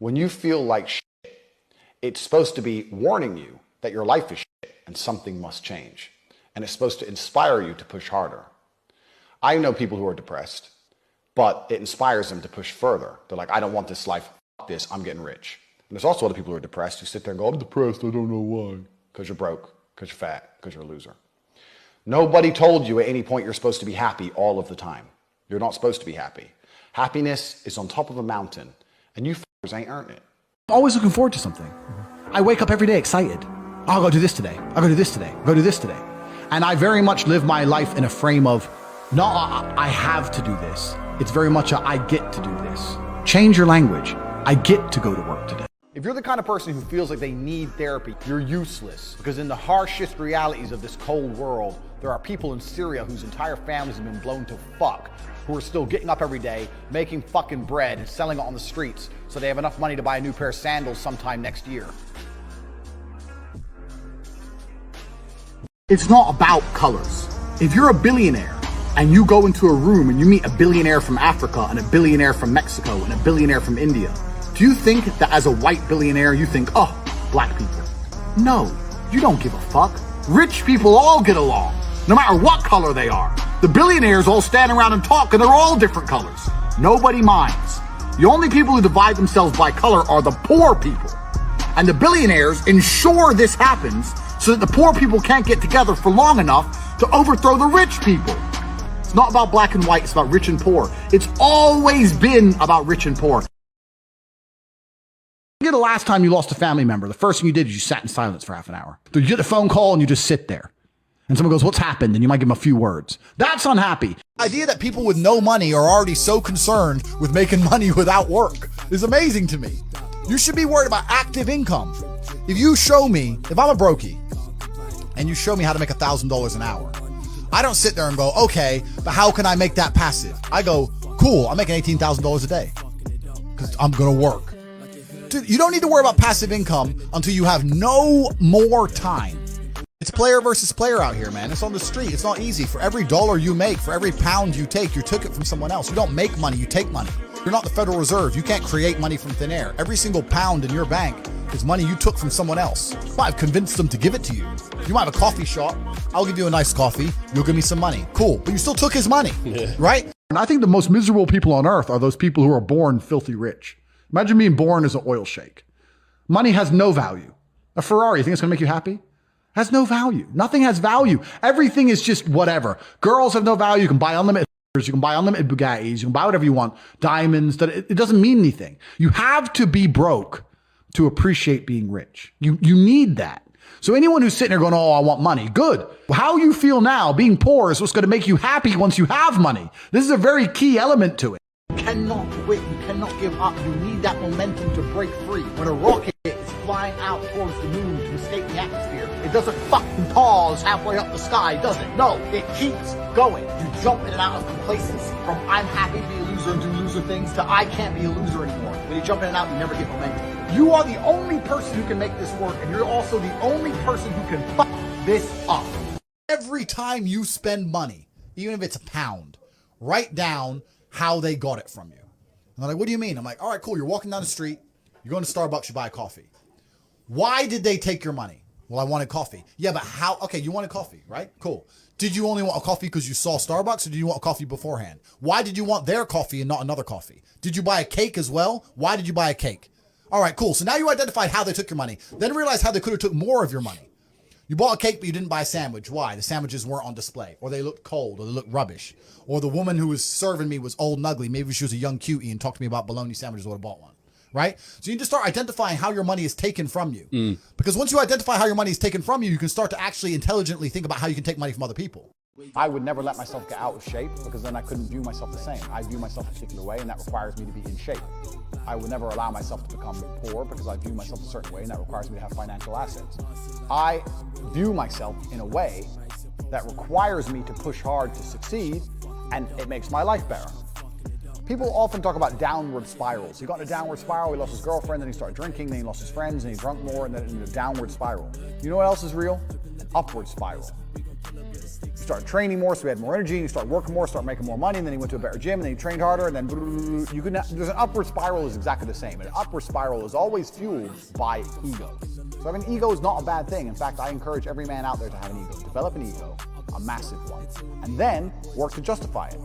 When you feel like shit, it's supposed to be warning you that your life is shit and something must change. And it's supposed to inspire you to push harder. I know people who are depressed, but it inspires them to push further. They're like, I don't want this life, fuck this, I'm getting rich. And there's also other people who are depressed who sit there and go, I'm depressed, I don't know why. Because you're broke, because you're fat, because you're a loser. Nobody told you at any point you're supposed to be happy all of the time. You're not supposed to be happy. Happiness is on top of a mountain, and you f***ers ain't earned it. I'm always looking forward to something. I wake up every day excited. Oh, I'll go do this today. I'll go do this today. I'll go do this today. And I very much live my life in a frame of, not I have to do this. It's very much a I get to do this. Change your language. I get to go to work today. If you're the kind of person who feels like they need therapy, you're useless. Because in the harshest realities of this cold world, there are people in Syria whose entire families have been blown to fuck, who are still getting up every day, making fucking bread and selling it on the streets so they have enough money to buy a new pair of sandals sometime next year. It's not about colors. If you're a billionaire and you go into a room and you meet a billionaire from Africa and a billionaire from Mexico and a billionaire from India, do you think that as a white billionaire you think, oh, black people? No, you don't give a fuck. Rich people all get along, no matter what color they are. The billionaires all stand around and talk and they're all different colors. Nobody minds. The only people who divide themselves by color are the poor people. And the billionaires ensure this happens so that the poor people can't get together for long enough to overthrow the rich people. It's not about black and white, it's about rich and poor. It's always been about rich and poor. The last time you lost a family member, the first thing you did is you sat in silence for half an hour. So you get a phone call and you just sit there. And someone goes, what's happened? And you might give them a few words. That's unhappy. The idea that people with no money are already so concerned with making money without work is amazing to me. You should be worried about active income. If you show me, if I'm a brokey, and you show me how to make $1,000 an hour, I don't sit there and go, okay, but how can I make that passive? I go, cool, I'm making $18,000 a day because I'm going to work. Dude, you don't need to worry about passive income until you have no more time. It's player versus player out here, man. It's on the street. It's not easy. For every dollar you make, for every pound you take, you took it from someone else. You don't make money, you take money. You're not the Federal Reserve. You can't create money from thin air. Every single pound in your bank is money you took from someone else. You might have convinced them to give it to you. You might have a coffee shop. I'll give you a nice coffee. You'll give me some money. Cool. But you still took his money, right? And I think the most miserable people on earth are those people who are born filthy rich. Imagine being born as an oil sheik. Money has no value. A Ferrari, you think it's going to make you happy? Has no value. Nothing has value. Everything is just whatever. Girls have no value. You can buy unlimited, you can buy unlimited Bugattis, you can buy whatever you want, diamonds. It doesn't mean anything. You have to be broke to appreciate being rich. You need that. So anyone who's sitting there going, oh, I want money, good. How you feel now, being poor, is what's going to make you happy once you have money. This is a very key element to it. You cannot quit, you cannot give up. You need that momentum to break free. When a rocket is flying out towards the moon to escape the atmosphere, it doesn't fucking pause halfway up the sky, does it? No, it keeps going. You jump in and out of complacency from I'm happy to be a loser and do loser things to I can't be a loser anymore. When you jump in and out, you never get momentum. You are the only person who can make this work, and you're also the only person who can fuck this up. Every time you spend money, even if it's a pound, write down how they got it from you. And they're like, what do you mean? I'm like, all right, cool. You're walking down the street. You're going to Starbucks. You buy a coffee. Why did they take your money? Well, I wanted coffee. Yeah, but how? Okay, you wanted coffee, right? Cool. Did you only want a coffee because you saw Starbucks, or did you want a coffee beforehand? Why did you want their coffee and not another coffee? Did you buy a cake as well? Why did you buy a cake? All right, cool. So now you identified how they took your money. Then realize how they could have took more of your money. You bought a cake, but you didn't buy a sandwich. Why? The sandwiches weren't on display, or they looked cold, or they looked rubbish, or the woman who was serving me was old and ugly. Maybe she was a young cutie and talked to me about bologna sandwiches. I would have bought one, right? So you need to start identifying how your money is taken from you. Because once you identify how your money is taken from you, you can start to actually intelligently think about how you can take money from other people. I would never let myself get out of shape because then I couldn't view myself the same. I view myself a particular way, and that requires me to be in shape. I would never allow myself to become poor because I view myself a certain way, and that requires me to have financial assets. I view myself in a way that requires me to push hard to succeed, and it makes my life better. People often talk about downward spirals. He got in a downward spiral, he lost his girlfriend, then he started drinking, then he lost his friends, and he drunk more, and then in a downward spiral. You know what else is real? An upward spiral. You started training more, so he had more energy, and he started working more, started making more money, and then he went to a better gym, and then he trained harder, and then there's an upward spiral is exactly the same. An upward spiral is always fueled by ego. So having an ego is not a bad thing. In fact, I encourage every man out there to have an ego. Develop an ego, a massive one, and then work to justify it.